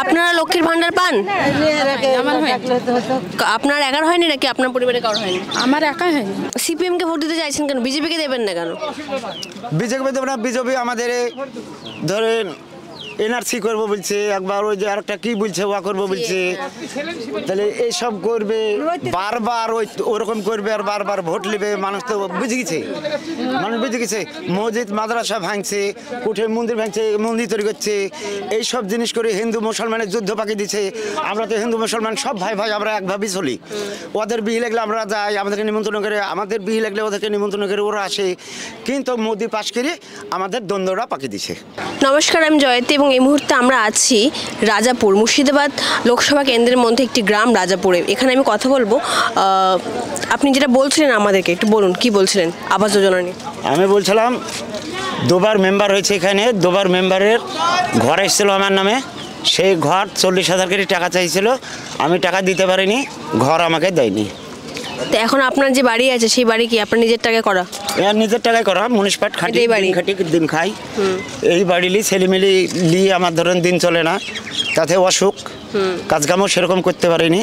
আপনারা লক্ষ্মীর ভান্ডার পান? আপনার একার হয়নি নাকি আপনার পরিবারে কারোর হয়নি? আমার একাই হয়নি। সিপিএম কে ভোট দিতে চাইছেন কেন, বিজেপি কে দেবেন না কেন? বিজেপি দেবে না, বিজেপি আমাদের ধরেন এনআরসি করবো বলছে, একবার ওই যে আরেকটা কি বলছে ওয়া করবো বলছে, তাহলে এইসব করবে বারবার ওরকম করবে আর বারবার ভোট নেবে। মানুষ তো বুঝে গেছে, মানুষ বুঝে গেছে। মসজিদ মাদ্রাসা ভাঙছে, উঠে মন্দির ভাঙছে, মন্দির তৈরি করছে, এইসব জিনিস করে হিন্দু মুসলমানের যুদ্ধ পাকি দিচ্ছে। আমরা তো হিন্দু মুসলমান সব ভাই ভাই, আমরা একভাবেই চলি। ওদের বিহি লাগলে আমরা যাই, আমাদেরকে নিমন্ত্রণ করে, আমাদের বিহি লাগলে ওদেরকে নিমন্ত্রণ করে ওরা আসে। কিন্তু মোদি পাশ করে আমাদের দ্বন্দ্বটা পাকি দিছে। নমস্কার, আমি জয়তী এবং এই মুহূর্তে আমরা আছি রাজাপুর, মুর্শিদাবাদ লোকসভা কেন্দ্রের মধ্যে একটি গ্রাম রাজাপুরে। এখানে আমি কথা বলবো। আপনি যেটা বলছিলেন আমাদেরকে একটু বলুন, কি বলছিলেন আবাস যোজনা নিয়ে? আমি বলছিলাম দুবার মেম্বার হয়েছে এখানে, দুবার মেম্বারের ঘর এসেছিল আমার নামে। সেই ঘর 40,000 করে টাকা চাইছিল, আমি টাকা দিতে পারিনি, ঘর আমাকে দেয়নি। তো এখন আপনার যে বাড়ি আছে সেই বাড়ি কি আপনার নিজের টাকায় করা? নিজের টাকায় করা, মুনিশপাট খাটি খাটি দিন খাই। এই বাড়ি লি ছেলেমেলি লি আমার ধরেন দিন চলে না, তাতে অসুখ, কাজকামও সেরকম করতে পারিনি,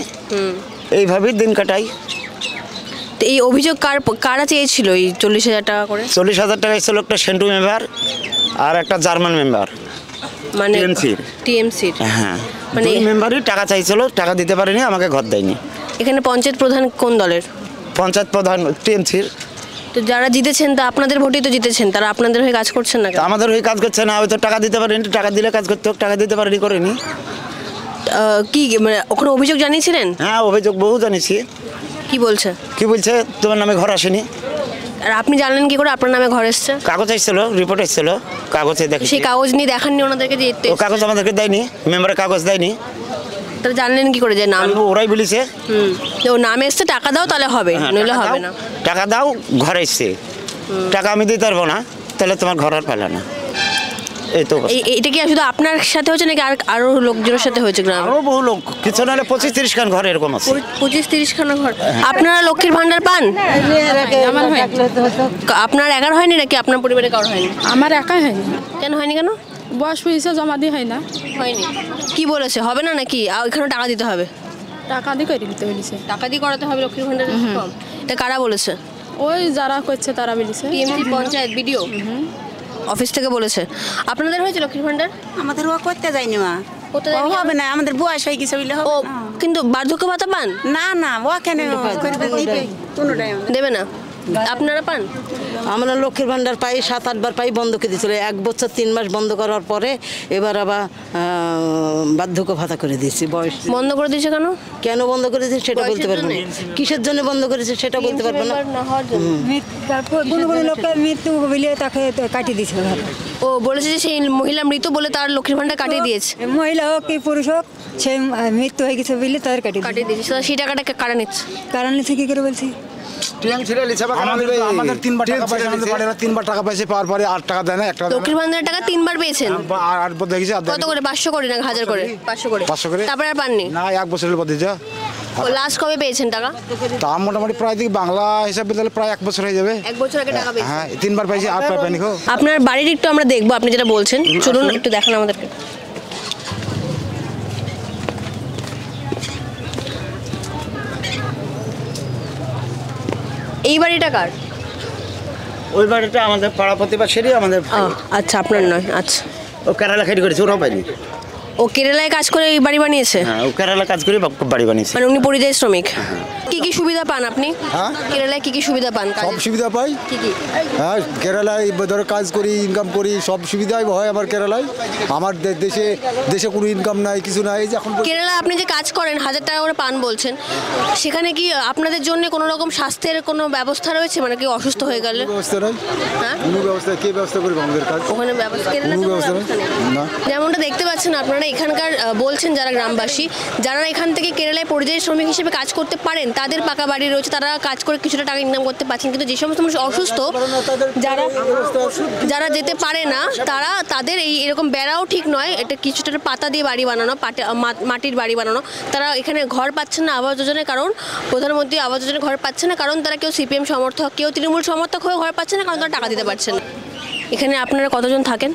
এইভাবেই দিন কাটাই। তো এই অভিযোগ কারা চেয়েছিল এই 40,000 টাকা করে? 40,000 টাকা এসেছিল একটা সেন্টু মেম্বার আর একটা জার্মান মেম্বার, মানে টিএমসির। হ্যাঁ, মানে এই মেম্বারই টাকা চাইছিল, টাকা দিতে পারেনি, আমাকে ঘর দেয়নি। এখানে পঞ্চায়েত প্রধান কোন দলের? পঞ্চায়েত প্রধান টিএমসির। তো যারা জিতেছেন, তো আপনাদের ভোটেই তো জিতেছেন, তারা আপনাদের হয়ে কাজ করছেন না? আমাদের হয়ে কাজ করছে না, হয়তো টাকা দিতে পারেনি, টাকা দিলে কাজ করতে হোক, টাকা দিতে পারেনি, করেনি। কি মানে ওখানে অভিযোগ জানিয়েছিলেন? হ্যাঁ, অভিযোগ বহু জানিয়েছি। কি বলছে? কি বলছে, তোমার নামে ঘর আসেনি। আর আপনি জানলেন কি করে আপনার নামে ঘর এসছে? কাগজ এসেছিল, রিপোর্ট এসেছিল, কাগজে দেখি। সেই কাগজ নিয়ে দেখাননি ওনাদেরকে? যে ও কাগজ আমাদেরকে দেয়নি, মেম্বারের কাগজ দেয়নি। তাহলে জানলেন কি করে যে নাম? ওরাই বলেছে ও নামে এসছে, টাকা দাও তাহলে হবে, নইলে হবে না। টাকা দাও, ঘরে এসছে, টাকা আমি দিতে পারবো না, তাহলে তোমার ঘর আর পেলে না। এই তো এটা কি শুধু আপনার সাথে হচ্ছে নাকি আরো লোকজনের সাথে হয়েছে গ্রামে? আরো বহু লোক, কিছু নাহলে 25-30 খান ঘর এরকম আছে। 25-30 খানা ঘর। আপনারা লক্ষ্মীর ভান্ডার পান? আপনার একার হয়নি নাকি আপনার পরিবারে কারোর হয়নি? আমার একাই হয়নি। কেন হয়নি? কেন? বয়স হয়েছে, জমা দিয়ে হয় না। হয়নি? কি বলেছে, হবে না নাকি? এখানে টাকা দিতে হবে? টাকা দিয়ে করে দিতে বলেছে। টাকা দিয়ে করাতে হবে লক্ষ্মীর ভান্ডার? এটা কারা বলেছে? ওই যারা করছে তারা বলেছে। টিএমসি, পঞ্চায়েত, বিডিও অফিস থেকে বলেছে। আপনাদের হয়েছে লক্ষ্মীর ভান্ডার? আমাদের ও করতে যায়নি, মা হবে না, আমাদের বয়স হয়ে গেছে বলে। ও কিন্তু বার্ধক্য ভাতা পান? না না, ও কেন দেবে না? আপনারা পান? আমরা লক্ষ্মীর ভান্ডার পাই, 7-8 বার পাই, বন্ধ করে দিয়েছিল। 1 বছর 3 মাস বন্ধ করার পরে এবার আবার বার্ধক্য ভাতা করে দিয়েছি। বয়স বন্ধ করে দিয়েছে কেন? কেন বন্ধ করে দিয়েছে সেটা বলতে পারবো না। কিসের জন্য বন্ধ করেছে সেটা বলতে পারবো না। কোনো লোকের মৃত্যু বলে তাকে কাটিয়ে দিয়েছিল। ও বলেছে যে সেই মহিলা মৃত বলে তার লক্ষ্মীর ভান্ডার কাটিয়ে দিয়েছে। মহিলা হোক কি পুরুষ হোক, সে মৃত্যু হয়ে গেছে বলে তাদের কাটিয়ে দিয়েছে। সেই টাকাটা কারা নিচ্ছে? কারণ নিচ্ছে কি করে বলছি? আমাদের 3বার টাকা পাইছে, আমাদের বাড়িরা 3বার টাকা পাইছে, পাওয়ার পরে 8 টাকা দেয় না, 1 টাকা। লক্ষ্মীর ভান্ডারের টাকা 3বার পেয়েছেন? আর দেখেছি কত করে? 500 করে না 1000 করে? 500 করে। তারপরে আর পাননি? না, 1 বছরের পর দিয়েছে। ও লাস্ট কবে পেয়েছেন টাকা? তা মোটামুটি প্রায় দিকে বাংলা হিসাবে তাহলে প্রায় 1 বছর হয়ে যাবে। 1 বছর আগে টাকা পেয়েছেন? হ্যাঁ, 3বার পাইছি, আর পাইনি। আপনার বাড়ির একটু আমরা দেখবো, আপনি যেটা বলছেন, চলুন একটু দেখান আমাদেরকে। এই বাড়িটা কার? ওই বাড়িটা আমাদের পাড়া প্রতিবেশীরই, আমাদের। আচ্ছা, আপনার নয়। আচ্ছা, ও কেরালা খেটি করেছে, ওরাও পাইনি। ও কেরালায় কাজ করে এই বাড়ি বানিয়েছে? হ্যাঁ, ও কেরালা কাজ করে বাড়ি বানিয়েছে। মানে উনি পরিযায়ী শ্রমিক। কি কি সুবিধা পান আপনি? হ্যাঁ, কেরালায় কি কি সুবিধা পান? সব সুবিধা পাই। কি কি? হ্যাঁ, কেরালায় ধরো কাজ করি, ইনকাম করি, সব সুবিধাই হয় আমার কেরালায়। আমার দেশে কোনো ইনকাম নাই, কিছু নাই। এখন কেরালা আপনি যে কাজ করেন 1000 টাকা করে পান বলছেন, সেখানে কি আপনাদের জন্য কোনো রকম স্বাস্থ্যের কোনো ব্যবস্থা রয়েছে? মানে কি অসুস্থ হয়ে গেলে? ব্যবস্থা নাই। হ্যাঁ, কোনো ব্যবস্থা কে ব্যবস্থা করবে আমাদের কাজ? ওখানে ব্যবস্থা নেই। যেমনটা দেখতে পাচ্ছেন আপনারা, এখানকার বলছেন যারা গ্রামবাসী, যারা এখান থেকে কেরালায় পরিযায়ী শ্রমিক হিসেবে কাজ করতে পারেন, তাদের পাকা বাড়ি রয়েছে, তারা কাজ করে কিছুটা টাকা ইনকাম করতে পারছেন। কিন্তু যে সমস্ত মানুষ অসুস্থ, যারা যেতে পারে না, তাদের এরকম বেড়াও ঠিক নয়, এটা কিছুটা পাতা দিয়ে বাড়ি বানানো, মাটির বাড়ি বানানো, তারা এখানে ঘর পাচ্ছেন না আবাস যোজনায়। কারণ প্রধানমন্ত্রী আবাস যোজনায় ঘর পাচ্ছে না, কারণ তারা কেউ সিপিএম সমর্থক, কেউ তৃণমূল সমর্থক হয়ে ঘর পাচ্ছে না, কারণ তারা টাকা দিতে পারছেন না। এখানে আপনারা কতজন থাকেন?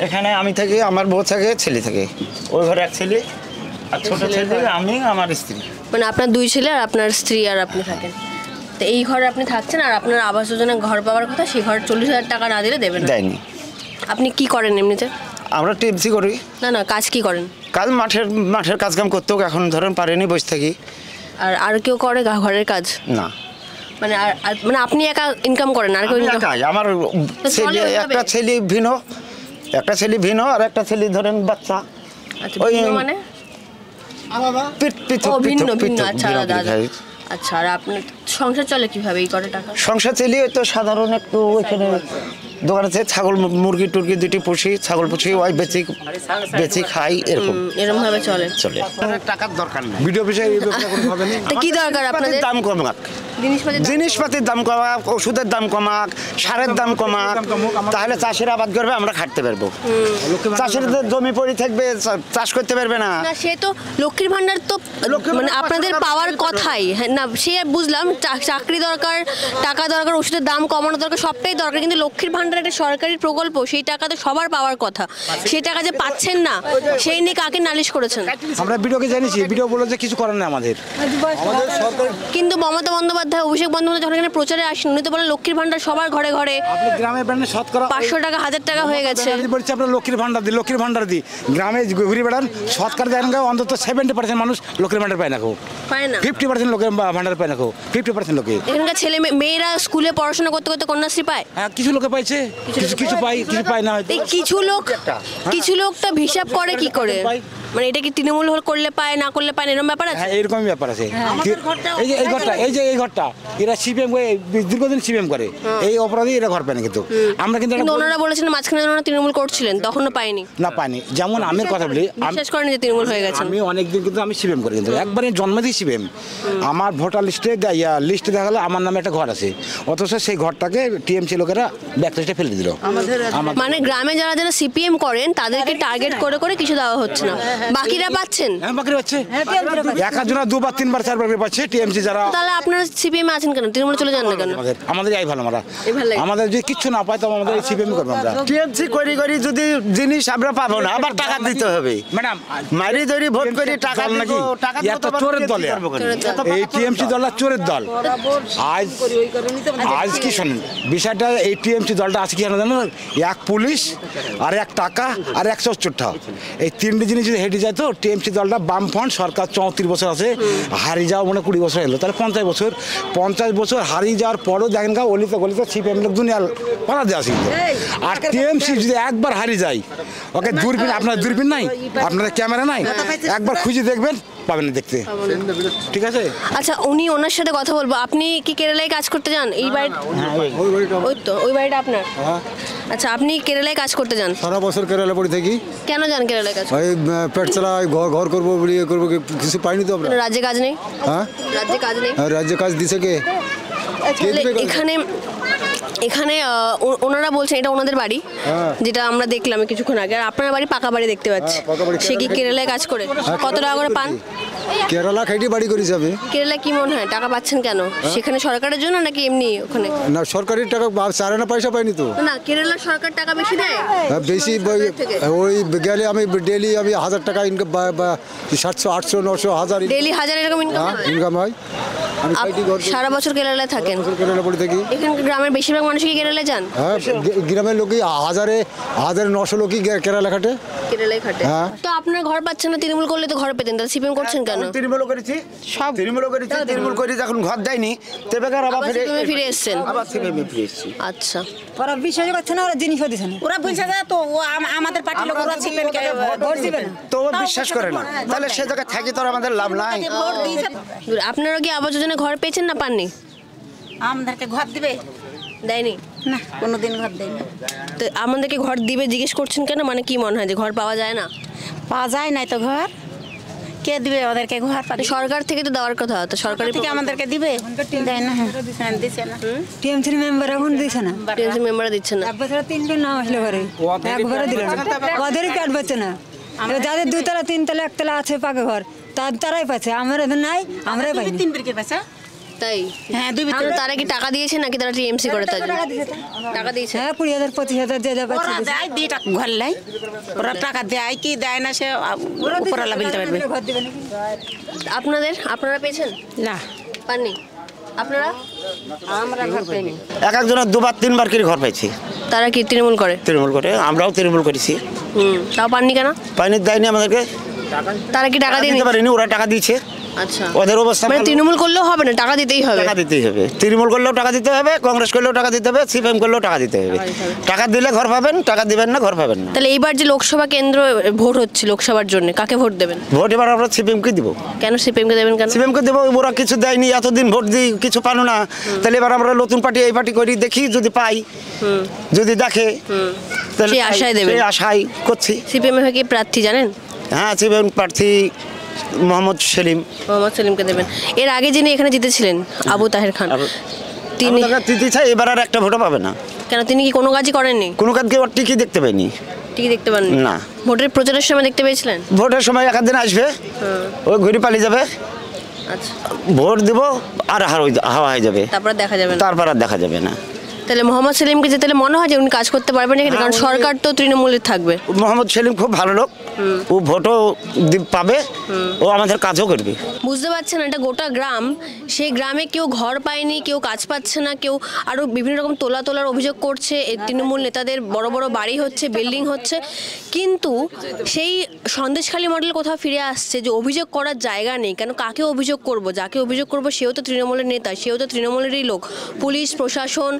এখানে আমি থাকি, আমার বউ থাকে, ছেলে থাকে। ওই ঘরে এক ছেলে, আর ছোট ছেলে আমি আমার স্ত্রী। মানে আপনার 2 ছেলে আর আপনার স্ত্রী আর আপনি থাকেন। তো এই ঘরে আপনি থাকছেন আর আপনার আবাস যোজনা ঘর পাওয়ার কথা, সেই ঘর 40,000 টাকা না দিলে দেবে না। দেয়নি। আপনি কি করেন এমনিতে? আমরা টিএমসি করি। না কাজ কি করেন? কাজ মাঠের কাজ কাম করতেও এখন ধরেন পারেনি, বসে থাকি। আর কেউ করে ঘরের কাজ? না। মানে মানে আপনি একা ইনকাম করেন আর কেউ ইনকাম? আমার ছেলে একটা ছেলে ভিন্ন আর একটা ছেলে ধরেন বাচ্চা। আচ্ছা, ওই ভিন্ন মানে? ভিন্ন। আচ্ছা দাদা। আচ্ছা, আর আপনার সংসার চলে কিভাবে এই করে টাকা? সংসার চালিয়ে তো সাধারণ একটু ওইখানে দোকান আছে, ছাগল মুরগি টুরগি 2টি পুষি, ছাগল পুষি, ওই বেচি খাই, এরকম ভাবে চলে। টাকার দরকার নেই। ভিডিও অফিসে তা কি দরকার আপনাদের? দাম কমাক, জিনিসপাতির দাম কমাক, ওষুধের দাম কমাক, সারের দাম কমাক, তাহলে চাষিরা আবাদ করবে, আমরা খাটতে পারবো। চাষিদের জমি পড়ে থাকবে, চাষ করতে পারবে না। না, সে তো লক্ষ্মীর ভান্ডার তো মানে আপনাদের পাওয়ার কথাই। হ্যাঁ না, সে বুঝলাম, চাকরি দরকার, টাকা দরকার, ওষুধের দাম কমানো দরকার, সবটাই দরকার, কিন্তু লক্ষ্মীর ভান্ডার একটা সরকারি প্রকল্প, সেই টাকা তো সবার পাওয়ার কথা। সেই টাকা যে পাচ্ছেন না, সেই নিয়ে কাকে নালিশ করেছেন? আমরা ভিডিওকে জানিয়েছি, ভিডিও বলে যে কিছু করার নেই আমাদের। কিন্তু মমতা বন্দ্যোপাধ্যায়, অভিষেক বন্দ্যোপাধ্যায় যখন এখানে প্রচারে আসেন, উনি তো বলেন লক্ষ্মীর ভান্ডার সবার ঘরে ঘরে। গ্রামের ব্র্যান্ডে শতকরা 500 টাকা 1000 টাকা হয়ে গেছে। বলছি আপনার লক্ষ্মীর ভান্ডার দিই গ্রামে ঘুরে বেড়ান, শতকরা দেন অন্তত 70% মানুষ লক্ষ্মীর ভান্ডার পায় না, পায় না। 50% লোকের ভান্ডার পায় না, 50% লোকে। এখানকার ছেলে মেয়েরা স্কুলে পড়াশোনা করতে করতে কন্যাশ্রী পায়। হ্যাঁ, কিছু লোকে পাইছে, কিছু পায় না হয়তো। এই কিছু লোকটা হিসাব করে কি করে? মানে এটা কি তৃণমূল করলে পায়, না করলে পায়, এরকম ব্যাপার আছে? হ্যাঁ, এরকমই ব্যাপার আছে। এই ঘরটা এরা সিপিএম করে, দীর্ঘদিন সিপিএম করে, এই অপরাধী এরা ঘর পায় না। কিন্তু আমরা কিন্তু ওনারা বলেছেন মাঝখানে ওনারা তৃণমূল করছিলেন, তখনও পায়নি। না, পায়নি। যেমন আমি কথা বলি, বিশ্বাস করেন যে তৃণমূল হয়ে গেছে? আমি অনেকদিন কিন্তু আমি সিপিএম করি, কিন্তু একবারে জন্মতেই সিপিএম। আমার ভোটার লিস্টে দেখা গেলো আমার নামে একটা ঘর আছে, অথচ সেই ঘরটাকে টিএমসি লোকেরা ব্যাকলিস্টে ফেলে দিল। মানে গ্রামে যারা সিপিএম করেন তাদেরকে টার্গেট করে করে কিছু দেওয়া হচ্ছে না, বাকিরা পাচ্ছেন। হ্যাঁ, বাকিরা পাচ্ছে, একজনা 2বার 3বার 4বার করে পাচ্ছে টিএমসি যারা। তাহলে আপনারা সিপিএম আছেন কেন? তৃণমূল চলে যান না কেন? আমাদের এই ভালো, আমাদের যদি কিচ্ছু না পাই, তবে আমাদের সিপিএম করবো আমরা। টিএমসি করি যদি জিনিস আমরা পাবো না, আবার টাকা দিতে হবে। ম্যাডাম, মারি ধরি ভোট করি, টাকা নাকি এত চোরের দল, এই টিএমসি দলটা চোরের দল। আজ কি শোনেন বিষয়টা, এই টিএমসি দলটা আছে কি জানো, এক পুলিশ আর এক টাকা আর 174, এই 3টে জিনিস যদি হেঁটে যায় তো টিএমসি দলটা বামফ্রন্ট সরকার 34 বছর আছে, হারিয়ে যাওয়া মনে 20 বছর এলো, তাহলে 50 বছর হারিয়ে যাওয়ার পরও দেখেন অলিতে গলিতে সিপিএম লোক দুনিয়ার পাড়া দেওয়া ছিল। আর টিএমসি যদি একবার হারিয়ে যায়, ওকে দূরবীন, আপনার দূরবীন নাই, আপনাদের ক্যামেরা নাই, একবার খুঁজে দেখবেন, পাবেন না দেখতে, ঠিক আছে? আচ্ছা, ওনার সাথে কথা বলবো। আপনি কি কেরালায় কাজ করতে যান? এই বাড়ি, ওই বাড়িটা আপনার? আচ্ছা, আপনি কেরালায় কাজ করতে যান? সারা বছর কেরালা পড়ে থাকি। কেন যান কেরালায় কাজ? ওই পেট চালাই, ঘর করবো, ইয়ে করবো, কিছু পাইনি তো আমরা। রাজ্যে কাজ নেই? হ্যাঁ, রাজ্যে কাজ নেই। রাজ্যে কাজ দিছে কে? এখানে ওনারা বলছেন এটা ওনাদের বাড়ি, যেটা আমরা দেখলাম কিছুক্ষণ আগে। আর আপনার বাড়ি পাকা বাড়ি দেখতে পাচ্ছি। সে কি কেরালায় কাজ করে? কত টাকা করে পান? কেরালা খাইটি বাড়ি করি যাবে। কেরালা কি মনে হয় টাকা পাচ্ছেন কেন? সেখানে সরকারের জন্য নাকি এমনি ওখানে? না, সরকারি টাকা চারে না, পয়সা পাইনি তো। না, কেরালা সরকার টাকা বেশি দেয়। বেশি ওই গেলে আমি ডেলি 1000 টাকা ইনকাম, 700 800 900 1000 ডেলি 1000 এরকম ইনকাম হয়। আমি সারা বছর কেরালায় থাকেন? কেরালা পড়ে থাকি। এখানকার গ্রামের বেশিরভাগ মানুষ কি কেরালায় যান? হ্যাঁ, গ্রামের লোকই 1900 লোকই কেরালা খাটে। কেরালায় খাটে। তো আপনার ঘর পাচ্ছেন না, তৃণমূল করলে তো ঘর পেতেন, তাহলে সিপিএম করছেন কেন? তৃণমূল করেছি, সব তৃণমূল করি, যখন ঘর দেয়নি তবে আবার ফিরে এসেছেন। আবার সিপিএমে ফিরে এসেছি। আচ্ছা, ওরা বিশ্বাস করছে না, ওরা জিনিসও দিচ্ছে না। ওরা বলছে যে তো আমাদের পার্টির লোক, ওরা সিপিএমকে ভোট দিবে না, তো বিশ্বাস করে না, তাহলে সে জায়গায় থাকি তো আমাদের লাভ নাই। আপনারা কি আবাস যোজনা ঘর পেয়েছেন না পাননি? আমাদেরকে ঘর দিবে? দেয়নি না, কোনোদিন ঘর দেয় না। তো আমাদেরকে ঘর দিবে জিজ্ঞেস করছেন কেন? মানে কি মনে হয় যে ঘর পাওয়া যায় না? পাওয়া যায় নাই তো ঘর, কে দিবে ওদেরকে ঘর? সরকার থেকে তো দেওয়ার কথা, তো সরকার থেকে আমাদেরকে দিবে, দেয় না। হ্যাঁ, দিছে না। টিএমসি মেম্বার এখন দিচ্ছে না, টিএমসি মেম্বাররা দিচ্ছে না। এক বছর 3 নাম আসলে ঘরে, একবারে দিল না, ওদেরই কাট পাচ্ছে না। যাদের 2 তলা 3 তলা 1 তলা আছে পাকা ঘর, তারাই পাচ্ছে, আমরা নাই, আমরাই পাই। 3 বিরকে পাচ্ছে, তাই হ্যাঁ দুই আর তারা কি টাকা দিয়েছে নাকি তারা টিএমসি করে তার জন্য? টাকা দিয়েছে। হ্যাঁ 20,000 25,000 যে যা পাচ্ছে ওরা দেয় 2 টাকা ঘর লাই, ওরা টাকা দেয় কি দেয় না সে উপরওয়ালা বলতে পারবে। ঘর দিবে নাকি? আপনারা পেয়েছেন? না পাননি আপনারা? আমরা ঘর পাইনি। এক একজনের 2বার 3বার করে ঘর পাইছি, তারা কি তৃণমূল করে? তৃণমূল করে, আমরাও তৃণমূল করেছি। তাও পাননি কেন? পাইনি, দেয়নি আমাদেরকে, তারা কি টাকা দেয়নি? দিতে পারিনি, ওরা টাকা দিয়েছে। আচ্ছা, ওদের অবস্থা মানে ভালো। তৃণমূল করলেও হবে না, টাকা দিতেই হবে। টাকা দিতেই হবে, তৃণমূল করলেও টাকা দিতে হবে, কংগ্রেস করলেও টাকা দিতে হবে, সিপিএম করলেও টাকা দিতে হবে। টাকা দিলে ঘর পাবেন, টাকা দিবেন না ঘর পাবেন না। তাহলে এইবার যে লোকসভা কেন্দ্র ভোট হচ্ছে, লোকসভার জন্য কাকে ভোট দেবেন? ভোট এবার আমরা সিপিএমকে দিব। কেন সিপিএমকে দেবেন কেন? সিপিএমকে দেবো, ওরা কিছু দেয়নি, এতদিন ভোট দিই কিছু পানো না, তাহলে এবার আমরা নতুন পার্টি এই পার্টি করি, দেখি যদি পাই, যদি দেখে তাহলে সেই আশায় দেবেন? সেই আশাই করছি। সিপিএম এর কি প্রার্থী জানেন? হ্যাঁ, সিপিএম প্রার্থী মোহাম্মদ সেলিম। মোহাম্মদ সেলিমকে দেবেন। এর আগে যিনি এখানে জিতেছিলেন আবু তাহের খান, তিনি চাই এবার আর একটা ভোটও পাবে না। কেন, তিনি কি কোনো কাজই করেননি? কোনো কাজকে ওর টিকি দেখতে পাইনি। ঠিকই দেখতে পাননি? না। ভোটের প্রচারের সময় দেখতে পেয়েছিলেন? ভোটের সময় একদিন আসবে, ওই ঘুরে পালিয়ে যাবে, আচ্ছা, ভোট দিব আর হাওয়া হয়ে যাবে, তারপর দেখা যাবে না। তারপর আর দেখা যাবে না। তাহলে মোহাম্মদ সেলিমকে যে তাহলে মনে হয় যে উনি কাজ করতে পারবেন না, কারণ সরকার তো তৃণমূলের থাকবে। মোহাম্মদ সেলিম খুব ভালো লোক, ও ভোটও পাবে, ও আমাদের কাজও করবে। বুঝতে পারছেন, একটা গোটা গ্রাম, সেই গ্রামে কেউ ঘর পায়নি, কেউ কাজ পাচ্ছে না, কেউ আরও বিভিন্ন রকম তোলার অভিযোগ করছে। এই তৃণমূল নেতাদের বড় বড় বাড়ি হচ্ছে, বিল্ডিং হচ্ছে, কিন্তু সেই সন্দেশখালী মডেল কোথাও ফিরে আসছে যে অভিযোগ করার জায়গা নেই। কেন, কাকে অভিযোগ করব? যাকে অভিযোগ করব সেও তো তৃণমূলের নেতা, সেও তো তৃণমূলেরই লোক। পুলিশ প্রশাসন,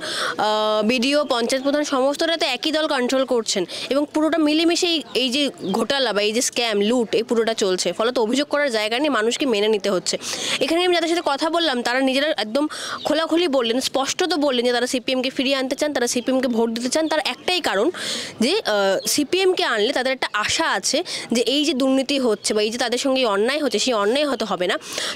বিডিও, পঞ্চায়েত প্রধান সমস্তরা তো একই দল কন্ট্রোল করছেন, এবং পুরোটা মিলেমিশে এই যে ঘোটালা বা এই যে স্ক্যাম লুট এই পুরোটা চলছে। ফলত অভিযোগ করার জায়গা নেই, মানুষকে মেনে নিতে হচ্ছে। এখানে আমি যাদের সাথে কথা বললাম তারা নিজেরা একদম খোলাখুলি বললেন, স্পষ্ট তো বললেন যে তারা সিপিএমকে ফিরিয়ে আনতে চান, তারা সিপিএমকে ভোট দিতে চান। তার একটাই কারণ যে সিপিএমকে আনলে তাদের একটা আশা আছে যে এই যে দুর্নীতি হচ্ছে বা এই যে তাদের সঙ্গে অন্যায় হচ্ছে, সেই অন্যায় হয়তো হবে না।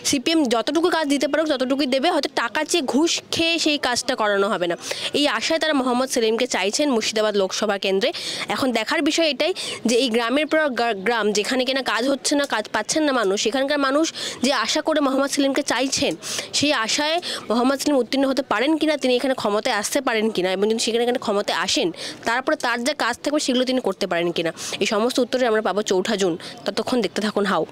সিপিএম যতটুকু কাজ দিতে পারুক ততটুকুই দেবে, হয়তো টাকা চেয়ে ঘুষ খেয়ে সেই কাজটা করানো হবে না। এই আশায় তারা মোহাম্মদ সেলিমকে চাইছেন মুর্শিদাবাদ লোকসভা কেন্দ্রে। এখন দেখার বিষয় এটাই যে এই গ্রামের পর গ্রাম যেখানে কিনা কাজ হচ্ছে না, কাজ পাচ্ছেন না মানুষ, সেখানকার মানুষ যে আশা করে মোহাম্মদ সেলিমকে চাইছেন, সেই আশায় মোহাম্মদ সেলিম উত্তীর্ণ হতে পারেন কিনা, তিনি এখানে ক্ষমতায় আসতে পারেন কিনা, এবং যদি সেখানে ক্ষমতায় আসেন তারপরে তার যা কাজ থাকবে সেগুলো তিনি করতে পারেন কিনা, এই সমস্ত উত্তরে আমরা পাবো 4 জুন। ততক্ষণ দেখতে থাকুন হাউ।